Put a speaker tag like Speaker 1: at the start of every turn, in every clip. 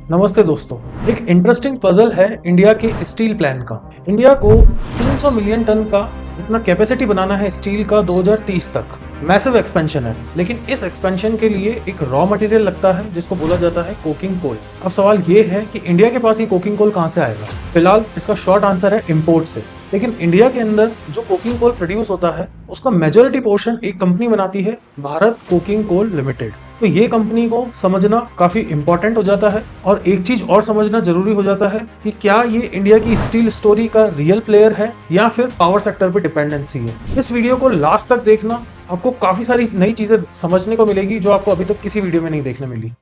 Speaker 1: नमस्ते दोस्तों। एक इंटरेस्टिंग पजल है इंडिया के स्टील प्लान का। इंडिया को 300 मिलियन टन का अपना कैपेसिटी बनाना है स्टील का 2030 तक। मैसिव एक्सपेंशन है, लेकिन इस एक्सपेंशन के लिए एक रॉ मटेरियल लगता है जिसको बोला जाता है कोकिंग कोल। अब सवाल ये है कि इंडिया के पास ये कोकिंग कोल कहाँ से आएगा। फिलहाल इसका शॉर्ट आंसर है इम्पोर्ट से। लेकिन इंडिया के अंदर जो कोकिंग कोल प्रोड्यूस होता है उसका मेजॉरिटी पोर्शन एक कंपनी बनाती है, भारत कोकिंग कोल लिमिटेड। तो ये कंपनी को समझना काफी इंपॉर्टेंट हो जाता है। और एक चीज और समझना जरूरी हो जाता है कि क्या ये इंडिया की स्टील स्टोरी का रियल प्लेयर है या फिर पावर सेक्टर पे डिपेंडेंसी है। इस वीडियो को लास्ट तक देखना, आपको काफी सारी नई चीजें समझने को मिलेगी जो आपको अभी तक किसी वीडियो में नहीं देखने मिली।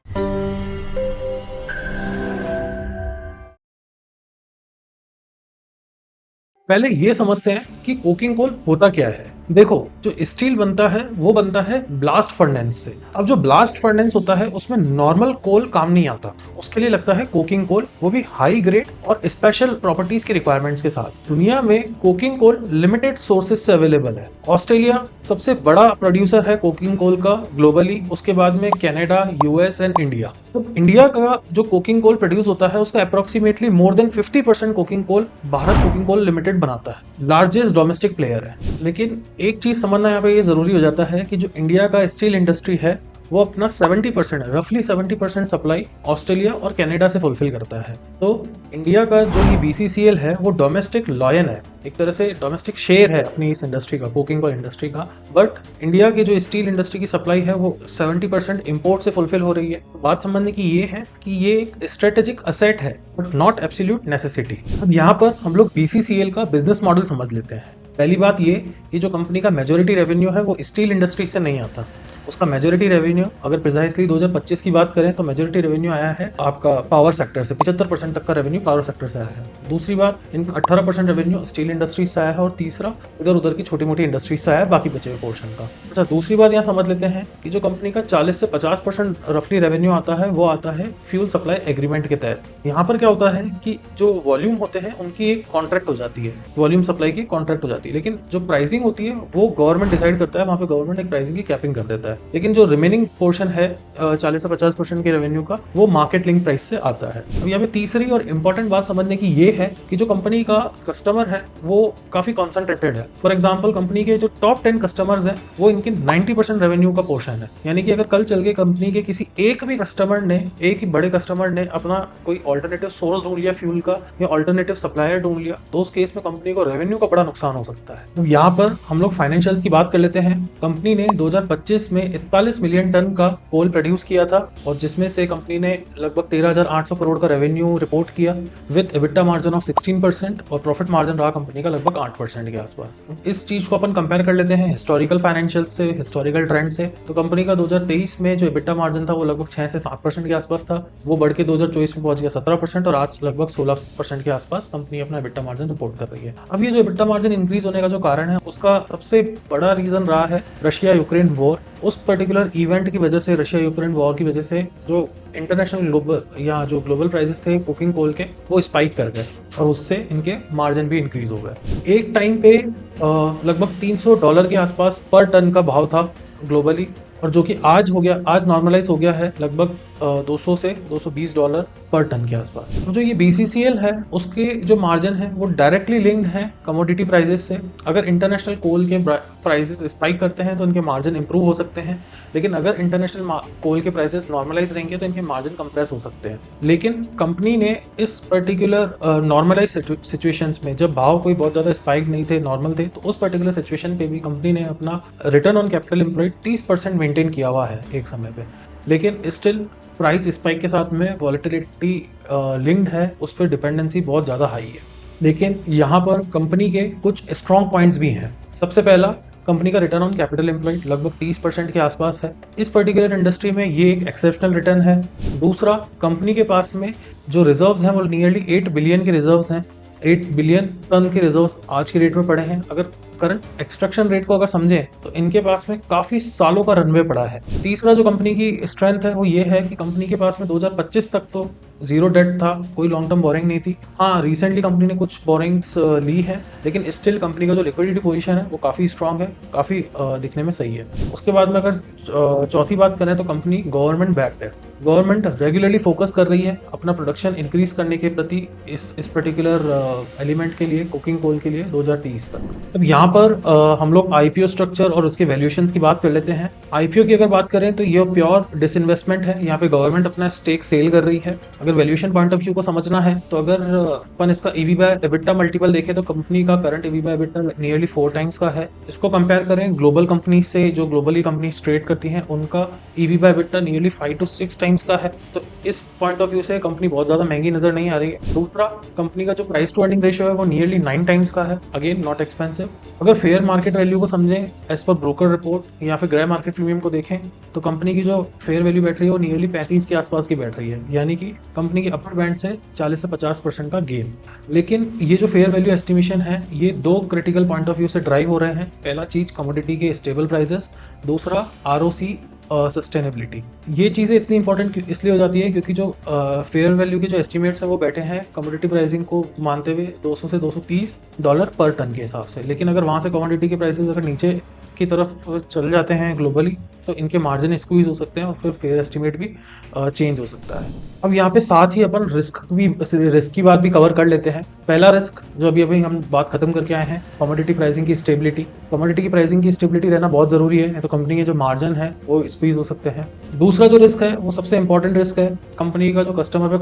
Speaker 1: पहले ये समझते हैं कि कोकिंग कोल होता क्या है। देखो, जो स्टील बनता है वो बनता है ब्लास्ट फर्नेस से। अब जो ब्लास्ट फर्नेस होता है उसमें नॉर्मल कोल काम नहीं आता, उसके लिए लगता है कोकिंग कोल, वो भी हाई ग्रेड और स्पेशल प्रॉपर्टीज के रिक्वायरमेंट्स के साथ। दुनिया में कोकिंग कोल लिमिटेड सोर्सेज से अवेलेबल है। ऑस्ट्रेलिया सबसे बड़ा प्रोड्यूसर है कोकिंग कोल का ग्लोबली, उसके बाद में कनाडा, यूएस एंड इंडिया। तो इंडिया का जो कोकिंग कोल प्रोड्यूस होता है उसका approximately more than 50% coking coal Bharat coking coal limited बनाता है। लार्जेस्ट डोमेस्टिक प्लेयर है। लेकिन एक चीज समझना यहाँ पे ये जरूरी हो जाता है कि जो इंडिया का स्टील इंडस्ट्री है वो अपना 70% रफली 70% सप्लाई ऑस्ट्रेलिया और कनाडा से फुलफिल करता है। तो इंडिया का जो ये बीसीसीएल है वो डोमेस्टिक लॉयन है, एक तरह से डोमेस्टिक शेयर है अपनी इस इंडस्ट्री का, कोकिंग कोल इंडस्ट्री का। बट इंडिया की जो स्टील इंडस्ट्री की सप्लाई है वो 70% इम्पोर्ट से फुलफिल हो रही है। बात समझने की ये है कि ये एक स्ट्रेटेजिक असेट है बट नॉट एब्सोल्यूट नेसेसिटी। अब यहाँ पर हम लोग बीसीसीएल का बिजनेस मॉडल समझ लेते हैं। पहली बात ये कि जो कंपनी का मेजॉरिटी रेवेन्यू है वो स्टील इंडस्ट्री से नहीं आता। उसका मेजॉरिटी रेवेन्यू, अगर प्रिसाइसली 2025 की बात करें तो मेजॉरिटी रेवेन्यू आया है आपका पावर सेक्टर से। 75% तक का रेवेन्यू पावर सेक्टर से आया है। दूसरी बात, इनका 18% रेवेन्यू स्टील इंडस्ट्री से आया है और तीसरा इधर उधर की छोटी मोटी इंडस्ट्री से आया है, बाकी बचे हुए पोर्शन का। अच्छा, दूसरी बात यहाँ समझ लेते हैं कि जो कंपनी का 40 से 50% रफली रेवेन्यू आता है वो आता है फ्यूल सप्लाई एग्रीमेंट के तहत। यहाँ पर क्या होता है कि जो वॉल्यूम होते हैं उनकी एक कॉन्ट्रैक्ट हो जाती है, वॉल्यूम सप्लाई की कॉन्ट्रैक्ट हो जाती है, लेकिन जो प्राइसिंग होती है वो गवर्नमेंट डिसाइड करता है। वहाँ पे गवर्नमेंट एक प्राइसिंग की कैपिंग कर देता है। लेकिन जो रिमेनिंग पोर्शन है 40 से 50% के रेवेन्यू का, वो मार्केट लिंक प्राइस से आता है। अब यहाँ पे तीसरी और इंपॉर्टेंट बात समझने की ये है कि जो कंपनी का कस्टमर है वो काफी कॉन्सेंट्रेटेड है। फॉर एग्जांपल, कंपनी के जो टॉप 10 कस्टमर्स हैं वो इनके 90% रेवेन्यू का पोर्शन है। यानी कि अगर कल चल के कंपनी के किसी एक भी कस्टमर ने, एक ही बड़े कस्टमर ने अपना कोई ऑल्टरनेटिव सोर्स ढूंढ लिया फ्यूल का या ऑल्टरनेटिव सप्लायर ढूंढ लिया, तो उस केस में कंपनी को रेवेन्यू का बड़ा नुकसान हो सकता है। तो यहाँ पर हम लोग फाइनेंशियल्स की बात कर लेते हैं। कंपनी ने 2025 में 41 मिलियन टन का कोल प्रोड्यूस किया था और जिसमें से कंपनी ने लगभग 13,800 करोड़ का रेवेन्यू रिपोर्ट किया विद एबिटा मार्जिन ऑफ 16% और प्रॉफिट मार्जिन रहा कंपनी का लगभग 8% के आसपास। इस चीज को अपन कंपेयर कर लेते हैं हिस्टोरिकल फाइनेंशियल्स से, हिस्टोरिकल ट्रेंड से। तो कंपनी का 2023 में जो एबिटा मार्जिन था वो लगभग 6 से 7% के आसपास था। वो बढ़ के 2024 में पहुंच गया 17% और आज लगभग 16% के आसपास कंपनी अपना एबिटा मार्जिन रिपोर्ट कर रही है। अब ये जो एबिटा मार्जिन इंक्रीज होने का जो कारण है उसका सबसे बड़ा रीजन रहा है रशिया यूक्रेन वॉर। उस पर्टिकुलर इवेंट की वजह से, रशिया यूक्रेन वॉर की वजह से, जो इंटरनेशनल ग्लोबल या जो ग्लोबल प्राइसेस थे कोकिंग कोल के वो स्पाइक कर गए और उससे इनके मार्जिन भी इंक्रीज हो गए। एक टाइम पे लगभग $300 के आसपास पर टन का भाव था ग्लोबली, और जो कि आज हो गया, आज नॉर्मलाइज हो गया है लगभग 200 से $220 पर टन के आसपास। तो जो ये बीसीसीएल है उसके जो मार्जिन है वो डायरेक्टली लिंक्ड है कमोडिटी प्राइसेस से। अगर इंटरनेशनल कोल के प्राइसेस स्पाइक करते हैं तो इनके मार्जिन इंप्रूव हो सकते हैं, लेकिन अगर इंटरनेशनल कोल के प्राइसेस नॉर्मलाइज रहेंगे तो इनके मार्जिन कंप्रेस हो सकते हैं। लेकिन कंपनी ने इस पर्टिकुलर नॉर्मलाइज सिचुएशंस में, जब भाव कोई बहुत ज़्यादा स्पाइक नहीं थे, नॉर्मल थे, तो उस पर्टिकुलर सिचुएशन पे भी कंपनी ने अपना return on capital employed 30% maintain किया हुआ है एक समय पे। लेकिन स्टिल प्राइस स्पाइक के साथ में वॉलेटिलिटी लिंक्ड है, उस पर डिपेंडेंसी बहुत ज़्यादा हाई है। लेकिन यहाँ पर कंपनी के कुछ स्ट्रॉन्ग पॉइंट्स भी हैं। सबसे पहला, कंपनी का रिटर्न ऑन कैपिटल एम्प्लॉयड लगभग 30% के आसपास है। इस पर्टिकुलर इंडस्ट्री में ये एक एक्सेप्शनल रिटर्न है। दूसरा, कंपनी के पास में जो रिजर्व्स हैं वो नियरली 8 बिलियन के रिजर्व्स हैं। 8 बिलियन टन के रिजर्व्स आज के रेट में पड़े हैं। अगर करंट एक्सट्रैक्शन रेट को अगर समझें तो इनके पास में काफी सालों का रनवे पड़ा है। तीसरा जो कंपनी की स्ट्रेंथ है वो ये है कि कंपनी के पास में 2025 तक तो जीरो डेट था, कोई लॉन्ग टर्म बोरिंग नहीं थी। हाँ, रिसेंटली कंपनी ने कुछ बोरिंग्स ली है, लेकिन स्टिल कंपनी का जो लिक्विडिटी पोजीशन है वो काफ़ी स्ट्रांग है, काफ़ी दिखने में सही है। उसके बाद में अगर चौथी बात करें तो कंपनी गवर्नमेंट बैक्ड है। गवर्नमेंट रेगुलरली फोकस कर रही है अपना प्रोडक्शन इंक्रीज करने के प्रति इस पर्टिकुलर एलिमेंट के लिए, कोकिंग कोल के लिए 2030 तक। अब यहाँ पर हम लोग आईपीओ स्ट्रक्चर और उसके वैल्यूएशंस की बात कर लेते हैं। आईपीओ की अगर बात करें तो ये प्योर डिसइन्वेस्टमेंट है, यहाँ पे गवर्नमेंट अपना स्टेक सेल कर रही है। अगर वैल्यूएशन पॉइंट ऑफ व्यू को समझना है तो अगर अपन इसका ईवी बाय एबिटा मल्टीपल देखें तो कंपनी का current EV by EBITDA nearly 4 times का है। इसको कंपेयर करें ग्लोबल कंपनी से, जो ग्लोबली कंपनी ट्रेड करती हैं, उनका EV by EBITDA nearly 5 to 6 times का है। तो इस पॉइंट ऑफ व्यू से कंपनी बहुत ज्यादा महंगी नजर नहीं आ रही है। दूसरा, कंपनी का जो प्राइस टू अर्निंग रेशियो है वो नियरली 9 टाइम्स का है, अगेन नॉट एक्सपेंसिव। अगर फेयर मार्केट वैल्यू को समझें एज पर ब्रोकर रिपोर्ट या फिर ग्रे मार्केट प्रीमियम को देखें तो कंपनी की जो फेयर वैल्यू बैठ रही है वो नियरली 35 के आसपास की बैठ रही है, यानी कि कंपनी की अपर बैंड से 40 से 50% का गेन। लेकिन ये जो फेयर वैल्यू एस्टिमेशन है ये दो क्रिटिकल पॉइंट ऑफ व्यू से ड्राइव हो रहे हैं। पहला चीज कमोडिटी के स्टेबल प्राइसेस, दूसरा आरओसी सस्टेनेबिलिटी। ये चीज़ें इतनी इंपॉर्टेंट इसलिए हो जाती है क्योंकि जो फेयर वैल्यू के जो एस्टिमेट्स हैं वो बैठे हैं कमोडिटी प्राइसिंग को मानते हुए $200 से $230 पर टन के हिसाब से। लेकिन अगर वहाँ से कमोडिटी के प्राइसेस अगर नीचे की तरफ चल जाते हैं ग्लोबली तो इनके मार्जिन स्क्वीज हो सकते हैं और फिर फेयर एस्टिमेट भी चेंज हो सकता है। अब यहाँ पे साथ ही अपन रिस्क की बात भी कवर कर लेते हैं। पहला रिस्क जो अभी हम बात खत्म करके आए हैं, कमोडिटी प्राइसिंग की स्टेबिलिटी। कमोडिटी की प्राइसिंग की स्टेबिलिटी रहना बहुत जरूरी है, तो कंपनी के जो मार्जिन है वो स्क्वीज हो सकते हैं। दूसरा जो रिस्क है वो सबसे इंपॉर्टेंट रिस्क है, कंपनी का जो कस्टमर पे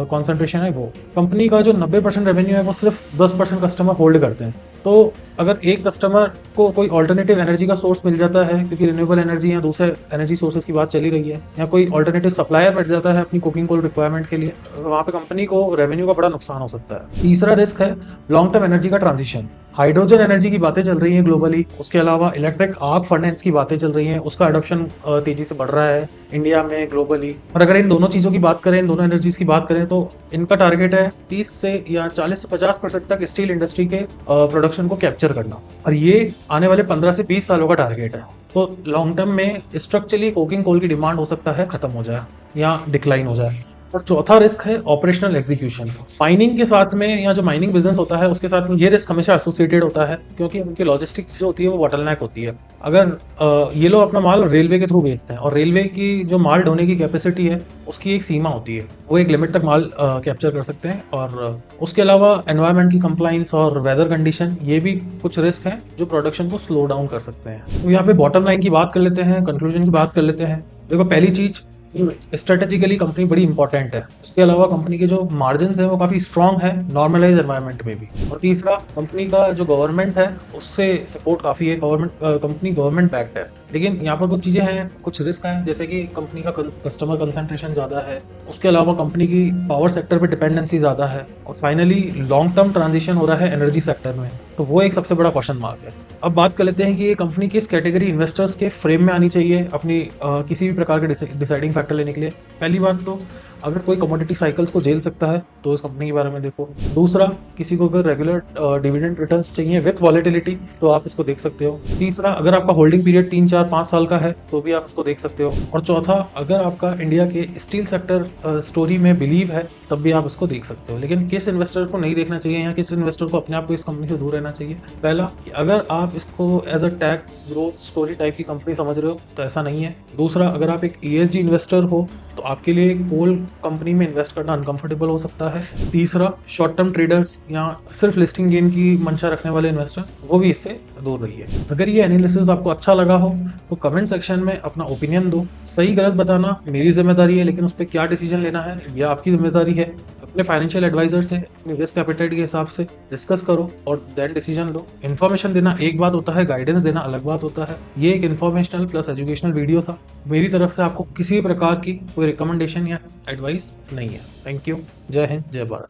Speaker 1: कॉन्सेंट्रेशन है वो। कंपनी का जो 90% रेवेन्यू है वो सिर्फ 10% कस्टमर होल्ड करते हैं। तो अगर एक कस्टमर को कोई ऑल्टरनेटिव एनर्जी का सोर्स मिल जाता है, क्योंकि रिन्यूएबल एनर्जी या दूसरे एनर्जी सोर्सेज की बात चली रही है, या कोई ऑल्टरनेटिव सप्लायर मिल जाता है अपनी कुकिंग कोल रिक्वायरमेंट के लिए, वहाँ पे कंपनी को रेवेन्यू का बड़ा नुकसान हो सकता है। तीसरा रिस्क है लॉन्ग टर्म एनर्जी का ट्रांजिशन। हाइड्रोजन एनर्जी की बातें चल रही हैं ग्लोबली, उसके अलावा इलेक्ट्रिक आर्क फर्नेस की बातें चल रही हैं, उसका अडॉप्शन तेजी से बढ़ रहा है इंडिया में, ग्लोबली। और अगर इन दोनों चीज़ों की बात करें, इन दोनों एनर्जीज की बात करें तो इनका टारगेट है 30 से या 40 से 50% तक स्टील इंडस्ट्री के प्रोडक्शन को कैप्चर करना, और ये आने वाले 15 से 20 सालों का टारगेट है। तो लॉन्ग टर्म में स्ट्रक्चरली कोकिंग कोल की डिमांड हो सकता है खत्म हो जाए या डिक्लाइन हो जाए। और चौथा रिस्क है ऑपरेशनल एग्जीक्यूशन। माइनिंग के साथ में या जो माइनिंग बिजनेस होता है उसके साथ में ये रिस्क हमेशा एसोसिएटेड होता है, क्योंकि उनकी लॉजिस्टिक्स जो होती है वो बॉटलनेक होती है। अगर ये लोग अपना माल रेलवे के थ्रू भेजते हैं और रेलवे की जो माल ढोने की कैपेसिटी है उसकी एक सीमा होती है, वो एक लिमिट तक माल कैप्चर कर सकते हैं। और उसके अलावा एनवायरमेंटल कंप्लाइंस और वेदर कंडीशन, ये भी कुछ रिस्क हैं जो प्रोडक्शन को स्लो डाउन कर सकते हैं। तो यहाँ पे बॉटम लाइन की बात कर लेते हैं, कंक्लूजन की बात कर लेते हैं। देखो, पहली चीज, स्ट्रेटेजिकली कंपनी बड़ी इंपॉर्टेंट है। उसके अलावा कंपनी के जो मार्जिन है वो काफी स्ट्रांग है नॉर्मलाइज एनवायरनमेंट में भी। और तीसरा, कंपनी का जो गवर्नमेंट है उससे सपोर्ट काफी है, कंपनी गवर्नमेंट बैक्ड है। लेकिन यहाँ पर कुछ चीजें हैं, कुछ रिस्क हैं, जैसे कि कंपनी का कस्टमर कंसंट्रेशन ज्यादा है, उसके अलावा कंपनी की पावर सेक्टर पे डिपेंडेंसी ज्यादा है, और फाइनली लॉन्ग टर्म ट्रांजिशन हो रहा है एनर्जी सेक्टर में, तो वो एक सबसे बड़ा क्वेश्चन मार्क है। अब बात कर लेते हैं कि ये कंपनी किस कैटेगरी इन्वेस्टर्स के फ्रेम में आनी चाहिए अपनी किसी भी प्रकार के डिसाइडिंग फैक्टर लेने के लिए। पहली बात तो, अगर कोई कमोडिटी साइकिल्स को झेल सकता है तो इस कंपनी के बारे में देखो। दूसरा, किसी को अगर रेगुलर डिविडेंड रिटर्न्स चाहिए विथ वॉलेटिलिटी तो आप इसको देख सकते हो। तीसरा, अगर आपका होल्डिंग पीरियड 3, 4, 5 साल का है तो भी आप इसको देख सकते हो। और चौथा, अगर आपका इंडिया के स्टील सेक्टर स्टोरी में बिलीव है तब भी आप इसको देख सकते हो। लेकिन किस इन्वेस्टर को नहीं देखना चाहिए या किस इन्वेस्टर को अपने आप को इस कंपनी से दूर रहना चाहिए? पहला, अगर आप इसको as a tech growth story type की कंपनी समझ रहे हो तो ऐसा नहीं है। दूसरा, अगर आप एक ESG इन्वेस्टर हो तो आपके लिए कोल कंपनी में इन्वेस्ट करना अनकंफर्टेबल हो सकता है। तीसरा, शॉर्ट टर्म ट्रेडर्स या सिर्फ लिस्टिंग गेन की मंशा रखने वाले इन्वेस्टर्स, वो भी इससे दूर रहिए। अगर ये एनालिसिस आपको अच्छा लगा हो तो कमेंट सेक्शन में अपना ओपिनियन दो। सही गलत बताना मेरी जिम्मेदारी है, लेकिन उस पर क्या डिसीजन लेना है ये आपकी जिम्मेदारी है। अपने फाइनेंशियल एडवाइजर से अपने रिस्क एपेटाइट के हिसाब से डिस्कस करो और देन डिसीजन लो। इन्फॉर्मेशन देना एक बात होता है, गाइडेंस देना अलग बात होता है। ये एक इन्फॉर्मेशनल प्लस एजुकेशनल वीडियो था। मेरी तरफ से आपको किसी भी प्रकार की कोई रिकमेंडेशन या एडवाइस नहीं है। Thank you. जय हिंद, जय भारत।